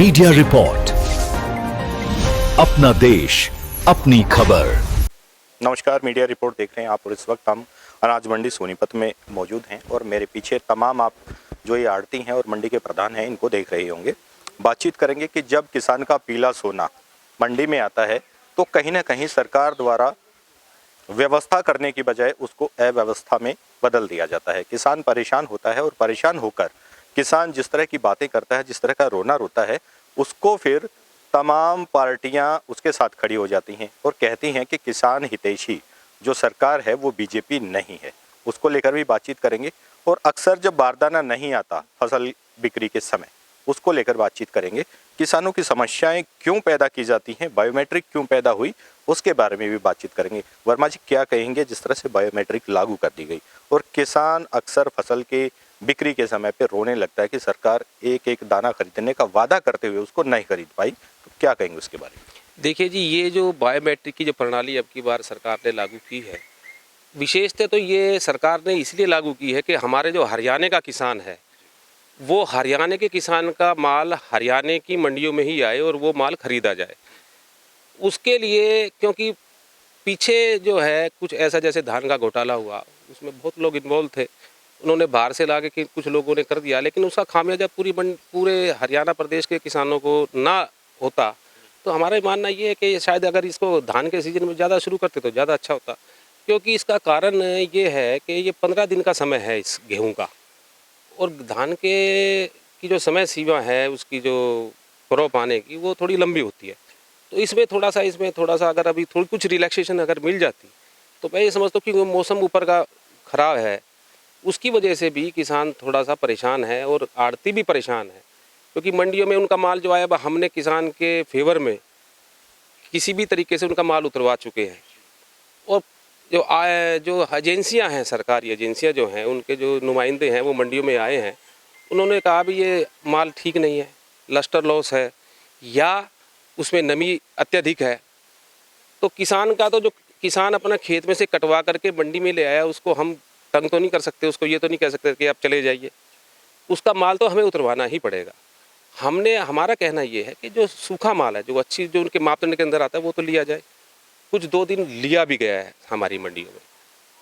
Media report, अपना देश अपनी खबर। नमस्कार, मीडिया रिपोर्ट देख रहे हैं आप और इस वक्त हम अनाज मंडी सोनीपत में मौजूद हैं और मेरे पीछे तमाम आप जो ये आड़ती हैं और मंडी के प्रधान हैं इनको देख रहे होंगे। बातचीत करेंगे कि जब किसान का पीला सोना मंडी में आता है तो कहीं ना कहीं सरकार द्वारा व्यवस्था करने की बजाय उसको अव्यवस्था में बदल दिया जाता है। किसान परेशान होता है और परेशान होकर किसान जिस तरह की बातें करता है, जिस तरह का रोना रोता है, उसको फिर तमाम पार्टियां उसके साथ खड़ी हो जाती हैं और कहती हैं कि किसान हितैषी जो सरकार है वो बीजेपी नहीं है। उसको लेकर भी बातचीत करेंगे और अक्सर जब बारदाना नहीं आता फसल बिक्री के समय, उसको लेकर बातचीत करेंगे। किसानों की समस्याएं क्यों पैदा की जाती हैं, बायोमेट्रिक क्यों पैदा हुई, उसके बारे में भी बातचीत करेंगे। वर्मा जी क्या कहेंगे जिस तरह से बायोमेट्रिक लागू कर दी गई और किसान अक्सर फसल के बिक्री के समय पे रोने लगता है कि सरकार एक एक दाना खरीदने का वादा करते हुए उसको नहीं खरीद पाई, तो क्या कहेंगे उसके बारे में? देखिए जी, ये जो बायोमेट्रिक की जो प्रणाली अब की बार सरकार ने लागू की है, विशेषतः तो ये सरकार ने इसलिए लागू की है कि हमारे जो हरियाणा का किसान है वो हरियाणा के किसान का माल हरियाणा की मंडियों में ही आए और वो माल खरीदा जाए। उसके लिए क्योंकि पीछे जो है कुछ ऐसा जैसे धान का घोटाला हुआ, उसमें बहुत लोग इन्वॉल्व थे, उन्होंने बाहर से ला के कुछ लोगों ने कर दिया, लेकिन उसका खामियाजा पूरे हरियाणा प्रदेश के किसानों को ना होता तो हमारा मानना ये है कि शायद अगर इसको धान के सीजन में ज़्यादा शुरू करते तो ज़्यादा अच्छा होता। क्योंकि इसका कारण ये है कि ये 15 दिन का समय है इस गेहूं का, और धान के की जो समय सीमा है उसकी जो क्रॉप आने की वो थोड़ी लंबी होती है। तो इसमें थोड़ा सा अगर अभी थोड़ी कुछ रिलैक्सेशन अगर मिल जाती तो मैं ये समझता हूँ कि मौसम ऊपर का ख़राब है, उसकी वजह से भी किसान थोड़ा सा परेशान है और आड़ती भी परेशान है। क्योंकि मंडियों में उनका माल जो आया वह हमने किसान के फेवर में किसी भी तरीके से उनका माल उतरवा चुके हैं। और जो एजेंसियां हैं, सरकारी एजेंसियां जो हैं, उनके जो नुमाइंदे हैं वो मंडियों में आए हैं, उन्होंने कहा भी ये माल ठीक नहीं है, लस्टर लॉस है या उसमें नमी अत्यधिक है। तो किसान का तो जो किसान अपना खेत में से कटवा करके मंडी में ले आया उसको हम तंग तो नहीं कर सकते, उसको ये तो नहीं कह सकते कि आप चले जाइए, उसका माल तो हमें उतरवाना ही पड़ेगा। हमारा कहना ये है कि जो सूखा माल है, जो उनके मापदंड के अंदर आता है वो तो लिया जाए। कुछ 2 दिन लिया भी गया है हमारी मंडियों में।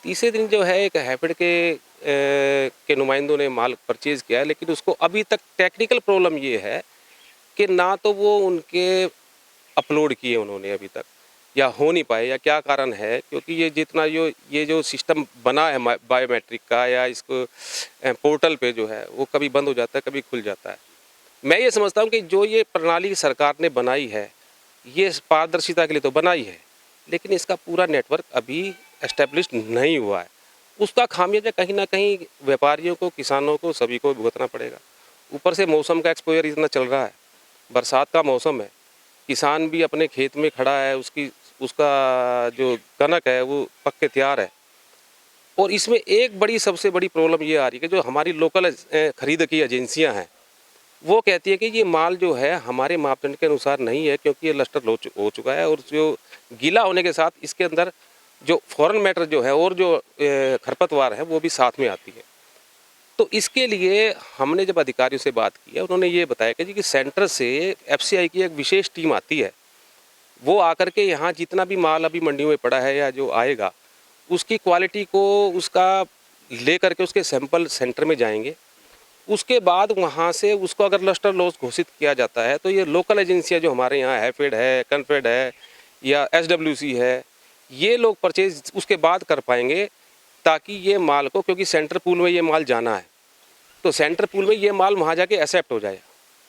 तीसरे दिन जो है एक हैफेड के नुमाइंदों ने माल परचेज़ किया है, लेकिन उसको अभी तक टेक्निकल प्रॉब्लम ये है कि ना तो वो उनके अपलोड किए उन्होंने अभी तक, या हो नहीं पाए, या क्या कारण है। क्योंकि ये जो सिस्टम बना है बायोमेट्रिक का या इसको पोर्टल पे जो है वो कभी बंद हो जाता है, कभी खुल जाता है। मैं ये समझता हूँ कि जो ये प्रणाली सरकार ने बनाई है ये पारदर्शिता के लिए तो बनाई है, लेकिन इसका पूरा नेटवर्क अभी एस्टेब्लिश नहीं हुआ है। उसका खामियाजा कहीं ना कहीं व्यापारियों को, किसानों को, सभी को भुगतना पड़ेगा। ऊपर से मौसम का एक्सपोजर इतना चल रहा है, बरसात का मौसम है, किसान भी अपने खेत में खड़ा है, उसका जो कनक है वो पक के तैयार है। और इसमें एक सबसे बड़ी प्रॉब्लम ये आ रही है कि जो हमारी लोकल खरीद की एजेंसियां हैं वो कहती है कि ये माल जो है हमारे मापदंड के अनुसार नहीं है, क्योंकि ये लस्टर हो चुका है और जो गीला होने के साथ इसके अंदर जो फॉरेन मैटर जो है और जो खरपतवार है वो भी साथ में आती है। तो इसके लिए हमने जब अधिकारियों से बात की है, उन्होंने ये बताया कि जी कि सेंटर से FCI की एक विशेष टीम आती है, वो आकर के यहाँ जितना भी माल अभी मंडियों में पड़ा है या जो आएगा उसकी क्वालिटी को उसका ले करके उसके सैंपल सेंटर में जाएंगे। उसके बाद वहाँ से उसको अगर लस्टर लॉस घोषित किया जाता है तो ये लोकल एजेंसियाँ जो हमारे यहाँ हैफेड है, कनफेड है या SWC है, ये लोग परचेज उसके बाद कर पाएंगे, ताकि ये माल को, क्योंकि सेंटर पूल में ये माल जाना है तो सेंटर पूल में ये माल वहाँ जाके एक्सेप्ट हो जाए।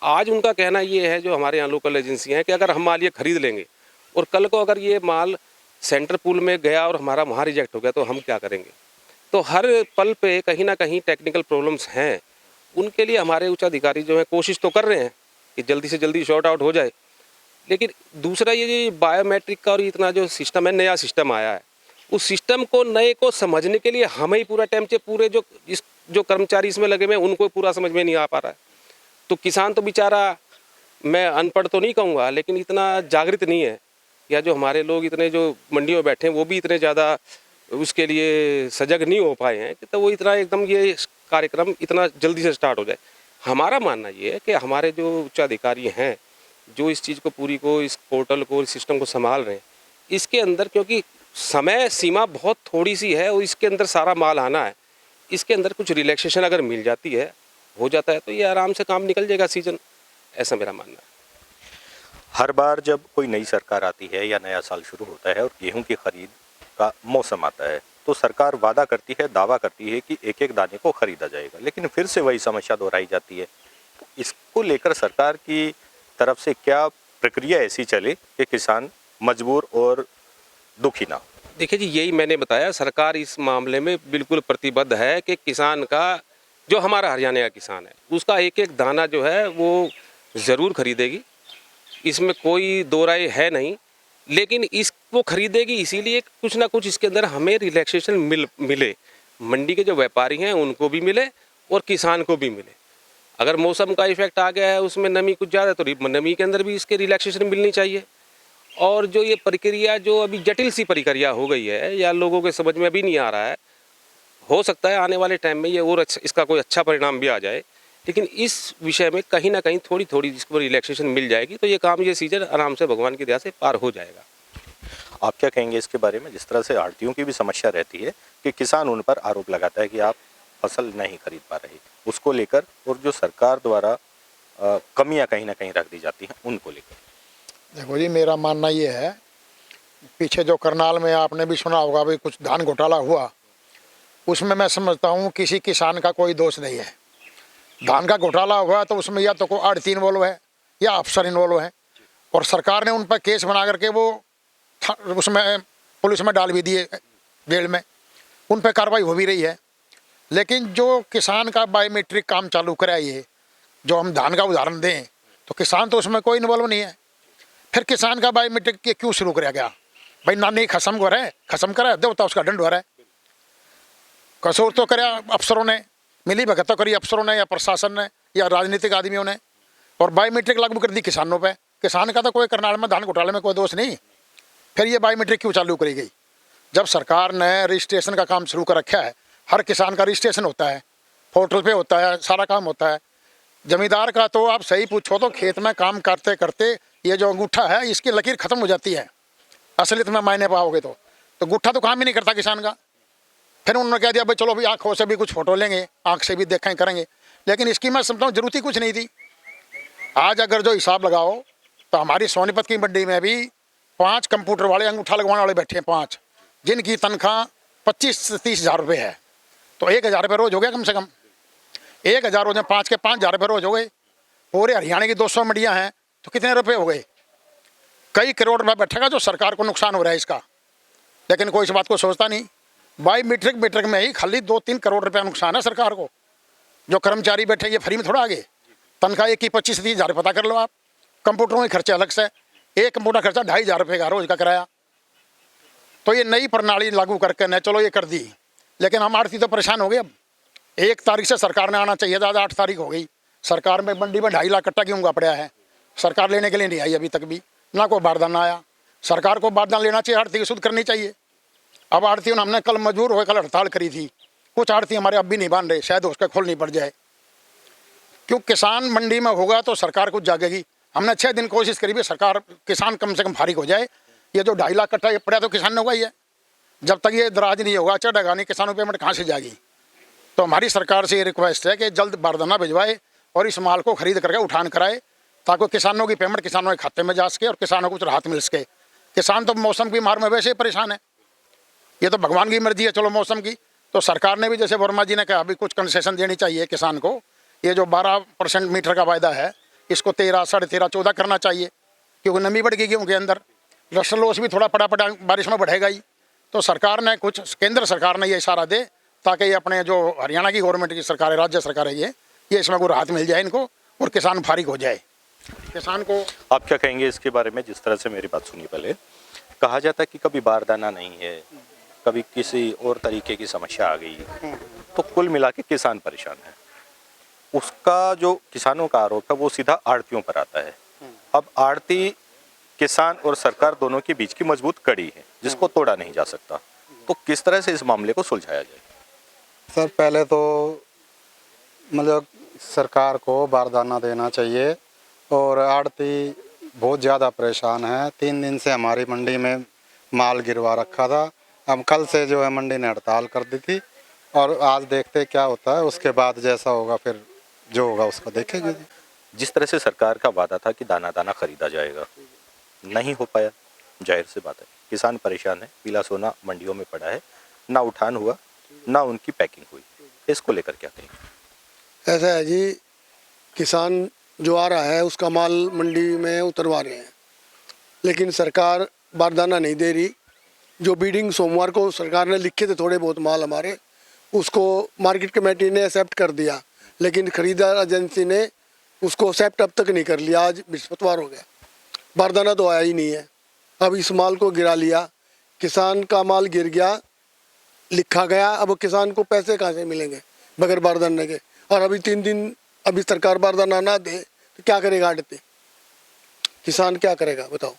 आज उनका कहना ये है, जो हमारे यहाँ लोकल एजेंसियाँ हैं, कि अगर हम माल ये खरीद लेंगे और कल को अगर ये माल सेंटर पूल में गया और हमारा वहाँ रिजेक्ट हो गया तो हम क्या करेंगे। तो हर पल पे कहीं ना कहीं टेक्निकल प्रॉब्लम्स हैं। उनके लिए हमारे उच्च अधिकारी जो है कोशिश तो कर रहे हैं कि जल्दी से जल्दी शॉर्ट आउट हो जाए। लेकिन दूसरा ये बायोमेट्रिक का और इतना जो सिस्टम है, नया सिस्टम आया है, उस सिस्टम को नए को समझने के लिए हमें ही पूरा टाइम से पूरे जो कर्मचारी इसमें लगे हुए हैं उनको पूरा समझ में नहीं आ पा रहा है। तो किसान तो बेचारा, मैं अनपढ़ तो नहीं कहूँगा, लेकिन इतना जागृत नहीं है, या जो हमारे लोग इतने जो मंडियों में बैठे हैं वो भी इतने ज़्यादा उसके लिए सजग नहीं हो पाए हैं कि तो वो इतना एकदम ये कार्यक्रम इतना जल्दी से स्टार्ट हो जाए। हमारा मानना ये है कि हमारे जो उच्च अधिकारी हैं, जो इस चीज़ को पूरी को, इस पोर्टल को, इस सिस्टम को संभाल रहे हैं, इसके अंदर क्योंकि समय सीमा बहुत थोड़ी सी है और इसके अंदर सारा माल आना है, इसके अंदर कुछ रिलैक्सेशन अगर मिल जाती है, हो जाता है, तो ये आराम से काम निकल जाएगा सीजन, ऐसा मेरा मानना है। हर बार जब कोई नई सरकार आती है या नया साल शुरू होता है और गेहूं की खरीद का मौसम आता है, तो सरकार वादा करती है, दावा करती है कि एक एक दाने को खरीदा जाएगा, लेकिन फिर से वही समस्या दोहराई जाती है। तो इसको लेकर सरकार की तरफ से क्या प्रक्रिया ऐसी चले कि किसान मजबूर और दुखी ना हो? देखिए जी, यही मैंने बताया, सरकार इस मामले में बिल्कुल प्रतिबद्ध है कि किसान का, जो हमारा हरियाणा का किसान है, उसका एक एक दाना जो है वो ज़रूर खरीदेगी, इसमें कोई दो राय है नहीं। लेकिन इसको खरीदेगी इसीलिए कुछ ना कुछ इसके अंदर हमें रिलैक्सेशन मिले, मंडी के जो व्यापारी हैं उनको भी मिले और किसान को भी मिले। अगर मौसम का इफेक्ट आ गया है, उसमें नमी कुछ ज़्यादा, तो नमी के अंदर भी इसके रिलैक्सेशन मिलनी चाहिए। और जो ये प्रक्रिया जो अभी जटिल सी प्रक्रिया हो गई है या लोगों के समझ में अभी नहीं आ रहा है, हो सकता है आने वाले टाइम में ये और इसका कोई अच्छा परिणाम भी आ जाए, लेकिन इस विषय में कहीं ना कहीं थोड़ी थोड़ी जिसको रिलैक्सेशन मिल जाएगी तो ये काम, ये सीजन आराम से भगवान की दया से पार हो जाएगा। आप क्या कहेंगे इसके बारे में? जिस तरह से आड़तियों की भी समस्या रहती है कि किसान उन पर आरोप लगाता है कि आप फसल नहीं खरीद पा रहे, उसको लेकर, और जो सरकार द्वारा कमियां कहीं ना कहीं रख दी जाती हैं उनको लेकर। देखो जी, मेरा मानना ये है, पीछे जो करनाल में आपने भी सुना होगा भाई कुछ धान घोटाला हुआ, उसमें मैं समझता हूँ किसी किसान का कोई दोष नहीं है। धान का घोटाला हुआ तो उसमें या तो कोई आड़ती इन्वॉल्व है या अफसर इन्वॉल्व है, और सरकार ने उन पर केस बना करके वो उसमें पुलिस में डाल भी दिए, जेल में, उन पर कार्रवाई हो भी रही है। लेकिन जो किसान का बायोमेट्रिक काम चालू कराइए, जो हम धान का उदाहरण दें, तो किसान तो उसमें कोई इन्वॉल्व नहीं है। फिर किसान का बायोमेट्रिक के क्यों शुरू कराया गया? भाई ना नहीं खत्म कर है, खत्म करा देवता उसका दंड हो रहा है। कसूर तो कराया अफसरों ने, मिली भगत तो करी अफसरों ने या प्रशासन ने या राजनीतिक आदमियों ने, और बायोमेट्रिक लागू कर दी किसानों पे। किसान का तो कोई करनाल में धान घोटाले में कोई दोष नहीं। फिर ये बायोमेट्रिक क्यों चालू करी गई? जब सरकार ने रजिस्ट्रेशन का काम शुरू कर रखा है, हर किसान का रजिस्ट्रेशन होता है, पोर्टल पे होता है, सारा काम होता है। जमींदार का तो आप सही पूछो तो खेत में काम करते करते ये जो अंगूठा है इसकी लकीर खत्म हो जाती है, असलियत में मायने पाओगे तो अंगूठा तो काम ही नहीं करता किसान का। फिर उन्होंने कह दिया भाई चलो भाई आँखों से भी कुछ फोटो लेंगे, आँख से भी देखें करेंगे, लेकिन इसकी मैं समझता हूँ जरूरत ही कुछ नहीं थी। आज अगर जो हिसाब लगाओ तो हमारी सोनीपत की मंडी में भी 5 कंप्यूटर वाले अंगूठा लगवाने वाले बैठे हैं, 5, जिनकी तनख्वाह 25 से 30 हज़ार रुपये है। तो 1,000 रुपये रोज हो गया कम से कम, 1,000 रोज में 5 के 5,000 रुपये रोज हो गए। पूरे हरियाणा की 200 मंडियाँ हैं तो कितने रुपये हो गए? कई करोड़ रुपये बैठेगा जो सरकार को नुकसान हो रहा है इसका, लेकिन कोई इस बात को सोचता नहीं। बायोमेट्रिक में ही खाली 2-3 करोड़ रुपया नुकसान है सरकार को। जो कर्मचारी बैठे ये फ्री में थोड़ा आगे, तनख्वाह एक की 25 से 30 हज़ार पता कर लो आप। कंप्यूटरों के खर्चे अलग से, एक कंप्यूटर खर्चा 2,500 रुपये का रोज का किराया। तो ये नई प्रणाली लागू करके न चलो ये कर दी, लेकिन हम आड़ती तो परेशान हो गए। अब 1 तारीख से सरकार ने आना चाहिए था, 8 तारीख हो गई। सरकार में मंडी में 2.5 लाख कट्टा गेहूं का पड़ा है, सरकार लेने के लिए नहीं आई अभी तक भी, ना कोई बारदान आया। सरकार को बारदान लेना चाहिए, आड़ती की शुद्ध करनी चाहिए। अब आड़तियों ने, हमने कल मजबूर हो कल हड़ताल करी थी, कुछ आड़ती हमारे अब भी नहीं बांध रहे, शायद उसका खोल नहीं पड़ जाए। क्यों? किसान मंडी में होगा तो सरकार कुछ जागेगी। हमने 6 दिन कोशिश करी भी सरकार, किसान कम से कम फारिग हो जाए। ये जो 2.5 लाख कट्टा ये पड़ा तो किसान ने हुआ ही है, जब तक ये दराज नहीं होगा, चढ़ेगा नहीं, किसानों पेमेंट कहाँ से जाएगी? तो हमारी सरकार से ये रिक्वेस्ट है कि जल्द बारदाना भिजवाए और इस माल को खरीद करके उठान कराए, ताकि किसानों की पेमेंट किसानों के खाते में जा सके और किसानों को कुछ राहत मिल सके। किसान तो मौसम की मार में वैसे ही परेशान है, ये तो भगवान की मर्जी है चलो मौसम की। तो सरकार ने भी, जैसे वर्मा जी ने कहा, अभी कुछ कंसेशन देनी चाहिए किसान को। ये जो 12% मीटर का वायदा है इसको 13, 13.5, 14 करना चाहिए, क्योंकि नमी बढ़ गई गेहूँ के अंदर। रसल लॉस भी थोड़ा पड़ा बारिश में बढ़ेगा ही। तो सरकार ने कुछ, केंद्र सरकार ने ये इशारा दे ताकि ये अपने जो हरियाणा की गवर्नमेंट की सरकार है, राज्य सरकार है, ये इसमें कोई राहत मिल जाए इनको और किसान फारिग हो जाए। किसान को आप क्या कहेंगे इसके बारे में? जिस तरह से मेरी बात सुनिए, पहले कहा जाता है कि कभी बारदाना नहीं है, कभी किसी और तरीके की समस्या आ गई, तो कुल मिला के किसान परेशान है। उसका जो किसानों का आरोप है वो सीधा आड़तियों पर आता है। अब आड़ती, किसान और सरकार दोनों के बीच की मजबूत कड़ी है जिसको तोड़ा नहीं जा सकता। तो किस तरह से इस मामले को सुलझाया जाए? सर, पहले तो मतलब सरकार को बारदाना देना चाहिए। और आड़ती बहुत ज़्यादा परेशान है। 3 दिन से हमारी मंडी में माल गिरवा रखा था। अब कल से जो है मंडी ने हड़ताल कर दी थी और आज देखते क्या होता है, उसके बाद जैसा होगा फिर जो होगा उसको देखेंगे। जिस तरह से सरकार का वादा था कि दाना दाना खरीदा जाएगा, नहीं हो पाया। जाहिर सी बात है किसान परेशान है, पीला सोना मंडियों में पड़ा है, ना उठान हुआ ना उनकी पैकिंग हुई। इसको लेकर क्या कहेंगे? ऐसा है जी, किसान जो आ रहा है उसका माल मंडी में उतरवा रहे हैं, लेकिन सरकार बारदाना नहीं दे रही। जो बीडिंग सोमवार को सरकार ने लिखे थे थोड़े बहुत माल हमारे, उसको मार्केट कमेटी ने एक्सेप्ट कर दिया, लेकिन खरीदार एजेंसी ने उसको एक्सेप्ट अब तक नहीं कर लिया। आज बृहस्पतिवार हो गया, बारदाना तो आया ही नहीं है। अब इस माल को गिरा लिया, किसान का माल गिर गया, लिखा गया। अब किसान को पैसे कहाँ से मिलेंगे बगैर बारदाने के? और अभी 3 दिन अभी सरकार बारदाना ना दे तो क्या करेगा आड़ती? किसान क्या करेगा बताओ?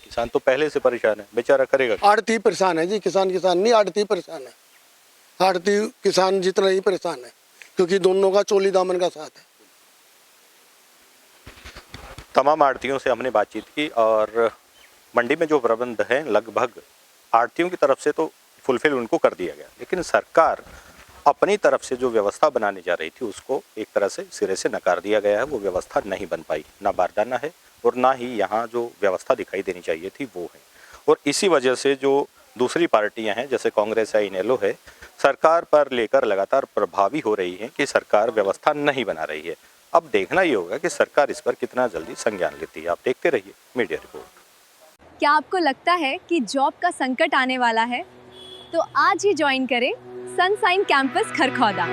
किसान तो पहले से परेशान है, बेचारा करेगा। आड़ती परेशान है जी, किसान नहीं, आड़ती परेशान है। आड़ती किसान जितना ही परेशान है, क्योंकि दोनों का चोली दामन का साथ है। तमाम आड़तियों से हमने बातचीत की और मंडी में जो प्रबंध हैं लगभग आड़तियों की तरफ से तो फुलफिल उनको कर दिया गया, लेकिन सरकार अपनी तरफ से जो व्यवस्था बनाने जा रही थी उसको एक तरह से सिरे से नकार दिया गया है। वो व्यवस्था नहीं बन पाई, ना बारदाना है और ना ही यहाँ जो व्यवस्था दिखाई देनी चाहिए थी वो है। और इसी वजह से जो दूसरी पार्टियां हैं जैसे कांग्रेस है, इनेलो है, सरकार पर लेकर लगातार प्रभावी हो रही हैं कि सरकार व्यवस्था नहीं बना रही है। अब देखना ये होगा कि सरकार इस पर कितना जल्दी संज्ञान लेती है। आप देखते रहिए मीडिया रिपोर्ट। क्या आपको लगता है कि जॉब का संकट आने वाला है? तो आज ही ज्वाइन करें सनसाइन कैंपस खरखौदा।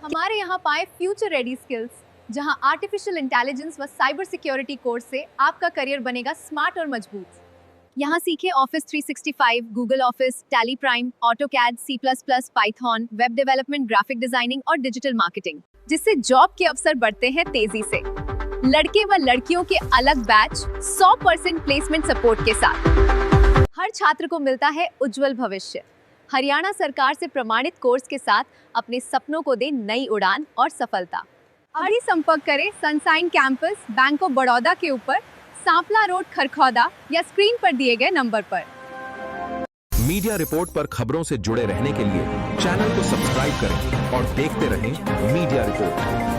हमारे यहाँ पाए फ्यूचर रेडी स्किल्स, जहां आर्टिफिशियल इंटेलिजेंस व साइबर सिक्योरिटी कोर्स से आपका करियर बनेगा स्मार्ट और मजबूत। यहाँ सीखे office 365, Google office, tally prime, AutoCAD, C++, Python, web development, graphic designing और डिजिटल मार्केटिंग, जिससे जॉब के अवसर बढ़ते हैं तेजी से। लड़के व लड़कियों के अलग बैच 100% प्लेसमेंट सपोर्ट के साथ हर छात्र को मिलता है उज्जवल भविष्य। हरियाणा सरकार से प्रमाणित कोर्स के साथ अपने सपनों को दे नई उड़ान और सफलता। अभी संपर्क करें sunshine campus, bank of Baroda के ऊपर, सांपला रोड, खरखौदा, या स्क्रीन पर दिए गए नंबर पर। मीडिया रिपोर्ट पर खबरों से जुड़े रहने के लिए चैनल को सब्सक्राइब करें और देखते रहें मीडिया रिपोर्ट।